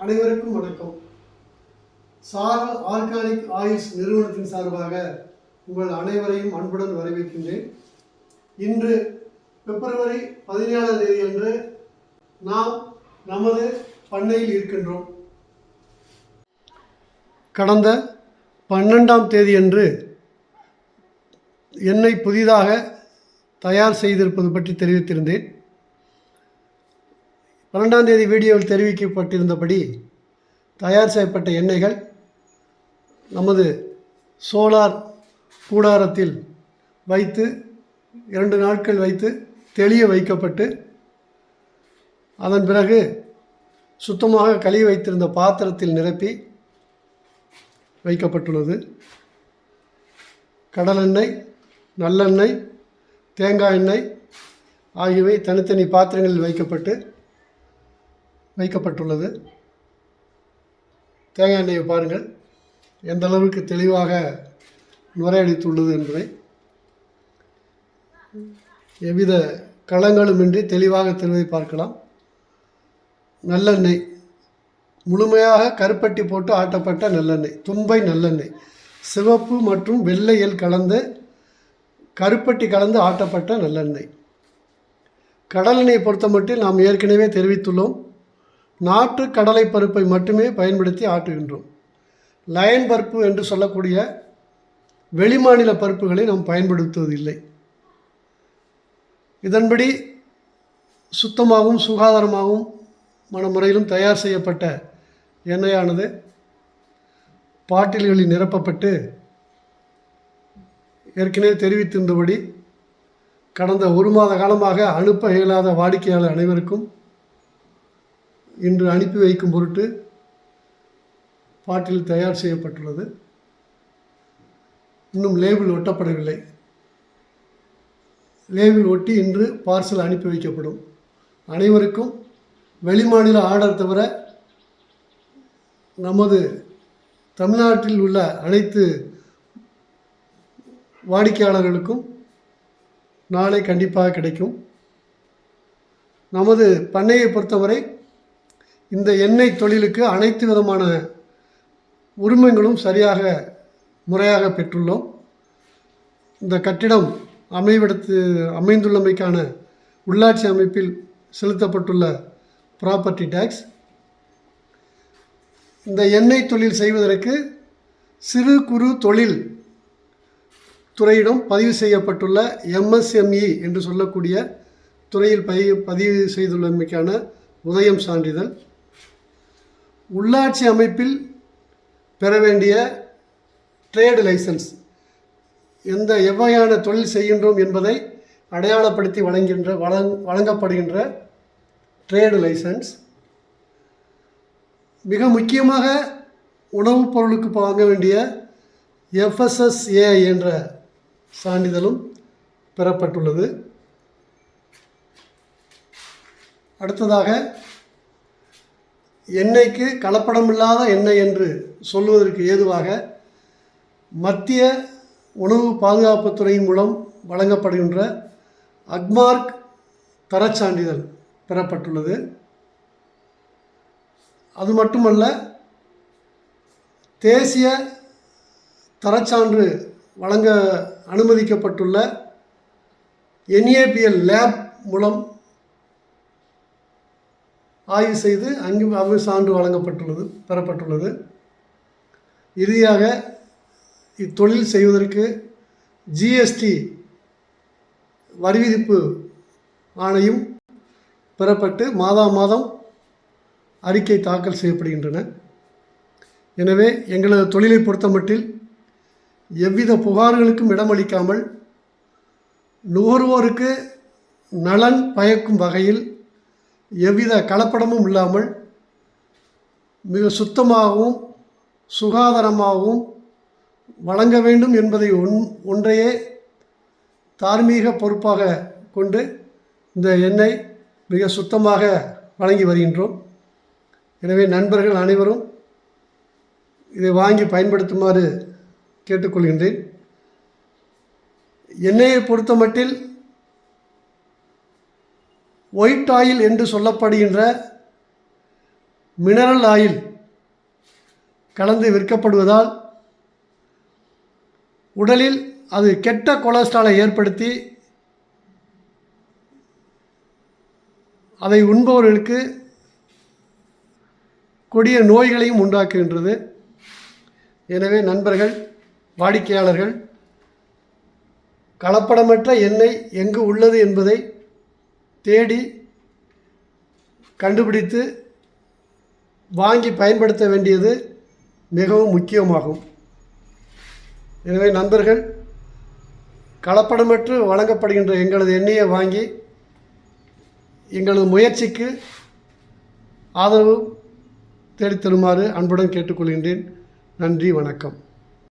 அனைவருக்கும் வணக்கம். சாரல் ஆர்கானிக் ஆயில்ஸ் நிறுவனத்தின் சார்பாக உங்கள் அனைவரையும் அன்புடன் வரவேற்கின்றேன். இன்று பிப்ரவரி 17ஆம் தேதி அன்று நாம் நமது பண்ணையில் இருக்கின்றோம். கடந்த 12ஆம் தேதி அன்று எண்ணெய் புதிதாக தயார் செய்திருப்பது பற்றி தெரிவித்திருந்தேன். 12ஆம் தேதி வீடியோவில் தெரிவிக்கப்பட்டிருந்தபடி தயார் செய்யப்பட்ட எண்ணெய்கள் நமது சோலார் கூடாரத்தில் வைத்து 2 நாட்கள் வைத்து தெளிய வைக்கப்பட்டு அதன் பிறகு சுத்தமாக கழுவி வைத்திருந்த பாத்திரத்தில் நிரப்பி வைக்கப்பட்டுள்ளது. கடலெண்ணெய், நல்லெண்ணெய், தேங்காய் எண்ணெய் ஆகியவை தனித்தனி பாத்திரங்களில் வைக்கப்பட்டுள்ளது. தேங்காய் எண்ணெயை பாருங்கள் எந்த அளவுக்கு தெளிவாக நுரையடித்துள்ளது என்பதை. எவ்வித களங்களுமின்றி தெளிவாக தெளிவை பார்க்கலாம். நல்லெண்ணெய் முழுமையாக கருப்பட்டி போட்டு ஆட்டப்பட்ட நல்லெண்ணெய், தும்பை நல்லெண்ணெய், சிவப்பு மற்றும் வெள்ளையில் கலந்து கருப்பட்டி கலந்து ஆட்டப்பட்ட நல்லெண்ணெய். கடலெண்ணெயை பொறுத்தமட்டில் நாம் ஏற்கனவே தெரிவித்துள்ளோம், நாட்டு கடலை பருப்பை மட்டுமே பயன்படுத்தி ஆட்டுகின்றோம். லயன் பருப்பு என்று சொல்லக்கூடிய வெளிமாநில பருப்புகளை நாம் பயன்படுத்துவதில்லை. இதன்படி சுத்தமாகவும் சுகாதாரமாகவும் முறையிலும் தயார் செய்யப்பட்ட எண்ணெயானது பாட்டில்களில் நிரப்பப்பட்டு ஏற்கனவே தெரிவித்திருந்தபடி கடந்த 1 மாத காலமாக அனுப்ப இயலாத வாடிக்கையாளர் அனைவருக்கும் இன்று அனுப்பி வைக்கும் பொருட்டு பாட்டில் தயார் செய்யப்பட்டுள்ளது. இன்னும் லேபிள் ஒட்டப்படவில்லை. லேபிள் ஒட்டி இன்று பார்சல் அனுப்பி வைக்கப்படும். அனைவருக்கும் வெளிமாநில ஆர்டர் தவிர நமது தமிழ்நாட்டில் உள்ள அனைத்து வாடிக்கையாளர்களுக்கும் நாளை கண்டிப்பாக கிடைக்கும். நமது பண்ணையை பொறுத்தவரை இந்த எண்ணெய் தொழிலுக்கு அனைத்து விதமான உரிமங்களும் முறையாக பெற்றுள்ளோம். இந்த கட்டிடம் அமைந்துள்ளமைக்கான உள்ளாட்சி அமைப்பில் செலுத்தப்பட்டுள்ள ப்ராப்பர்ட்டி டேக்ஸ், இந்த எண்ணெய் தொழில் செய்வதற்கு சிறு குறு தொழில் துறையிடம் பதிவு செய்யப்பட்டுள்ள MSME என்று சொல்லக்கூடிய துறையில் பதிவு செய்துள்ளமைக்கான உதயம் சான்றிதழ், உள்ளாட்சி அமைப்பில் பெற வேண்டிய ட்ரேடு லைசன்ஸ், எவ்வகையான தொழில் செய்கின்றோம் என்பதை அடையாளப்படுத்தி வழங்கப்படுகின்ற ட்ரேடு லைசன்ஸ், மிக முக்கியமாக உணவுப் பொருளுக்கு வாங்க வேண்டிய FSSAI என்ற சான்றிதழும் பெறப்பட்டுள்ளது. அடுத்ததாக எண்ணெய்க்கு கலப்படமில்லாத எண்ணெய் என்று சொல்வதற்கு ஏதுவாக மத்திய உணவு பாதுகாப்புத்துறையின் மூலம் வழங்கப்படுகின்ற அக்மார்க் தரச்சான்றிதழ் பெறப்பட்டுள்ளது. அது மட்டுமல்ல, தேசிய தரச்சான்று வழங்க அனுமதிக்கப்பட்டுள்ள NABL லேப் மூலம் ஆய்வு செய்து அங்கு சான்று பெறப்பட்டுள்ளது. இறுதியாக இத்தொழில் செய்வதற்கு GST வரி விதிப்பு ஆணையும் பெறப்பட்டு மாதம் அறிக்கை தாக்கல் செய்யப்படுகின்றன. எனவே எங்களது தொழிலை பொறுத்தமட்டில் எவ்வித புகார்களுக்கும் இடமளிக்காமல் நுகர்வோருக்கு நலன் பயக்கும் வகையில் எவ்வித கலப்படமும் இல்லாமல் மிக சுத்தமாகவும் சுகாதாரமாகவும் வழங்க வேண்டும் என்பதை ஒன்றையே தார்மீக பொறுப்பாக கொண்டு இந்த எண்ணெய் மிக சுத்தமாக வழங்கி வருகின்றோம். எனவே நண்பர்கள் அனைவரும் இதை வாங்கி பயன்படுத்துமாறு கேட்டுக்கொள்கின்றேன். எண்ணெயை பொறுத்தமட்டில் ஒயிட் ஆயில் என்று சொல்லப்படுகின்ற மினரல் ஆயில் கலந்து விற்கப்படுவதால் உடலில் அது கெட்ட கொலஸ்ட்ராலை ஏற்படுத்தி அதை உண்பவர்களுக்கு கொடிய நோய்களையும் உண்டாக்குகின்றது. எனவே நண்பர்கள், வாடிக்கையாளர்கள், கலப்படமற்ற எண்ணெய் எங்கு உள்ளது என்பதை தேடி கண்டுபிடித்து வாங்கி பயன்படுத்த வேண்டியது மிகவும் முக்கியமாகும். எனவே நண்பர்கள், கலப்படமற்று வழங்கப்படுகின்ற எங்களது எண்ணெயை வாங்கி எங்களது முயற்சிக்கு ஆதரவு தேடித்தருமாறு அன்புடன் கேட்டுக்கொள்கின்றேன். நன்றி, வணக்கம்.